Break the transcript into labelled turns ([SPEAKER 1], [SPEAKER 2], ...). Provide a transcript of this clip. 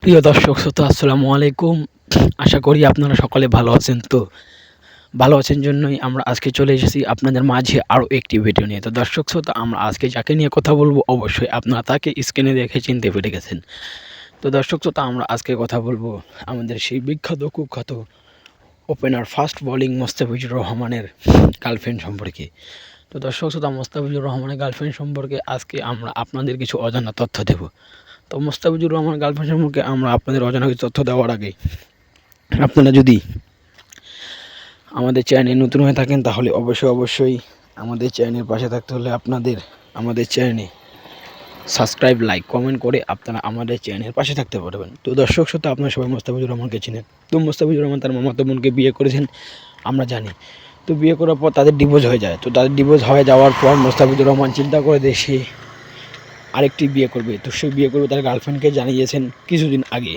[SPEAKER 1] প্রিয় দর্শক শ্রোতা আসসালামু আলাইকুম। আশা করি আপনারা সকলে ভালো আছেন। তো ভালো আছেন জন্যই আমরা আজকে চলে এসেছি আপনাদের মাঝে আরও একটি ভিডিও নিয়ে। তো দর্শক শ্রোতা আমরা আজকে যাকে নিয়ে কথা বলবো অবশ্যই আপনারা তাকে স্ক্রিনে দেখে চিনতে পেরে গেছেন। তো দর্শক শ্রোতা আমরা আজকে কথা বলবো আমাদের সেই বিখ্যাত কুখ্যাত ওপেনার ফাস্ট বোলিং মোস্তাফিজুর রহমানের গার্লফ্রেন্ড সম্পর্কে। তো দর্শক শ্রোতা মোস্তাফিজুর রহমানের গার্লফ্রেন্ড সম্পর্কে আজকে আমরা আপনাদের কিছু অজানা তথ্য দেব। তো মোস্তাফিজুর রহমান গার্লফ্রেন্ড সম্পর্কে আমরা আপনাদের অজানা কিছু তথ্য দেওয়ার আগে আপনারা যদি আমাদের চ্যানেলে নতুন হয়ে থাকেন তাহলে অবশ্যই আমাদের চ্যানেলের পাশে থাকতে হলে আপনাদের আমাদের চ্যানেলে সাবস্ক্রাইব লাইক কমেন্ট করে আপনারা আমাদের চ্যানেলের পাশে থাকতে পারবেন। তো দর্শক শ্রোতা আপনারা সবাই মোস্তাফিজুর রহমানকে চিনেন। তো মোস্তাফিজুর রহমান তার মামাতো বোনকে বিয়ে করেছেন আমরা জানি। তো বিয়ে করার পর তাদের ডিভোর্স হয়ে যায়। তো তাদের ডিভোর্স হয়ে যাওয়ার পর মোস্তাফিজুর রহমান চিন্তা করে যে সে আরেকটি বিয়ে করবে। তো সে বিয়ে করবে তার গার্লফ্রেন্ডকে জানিয়েছেন কিছুদিন আগে।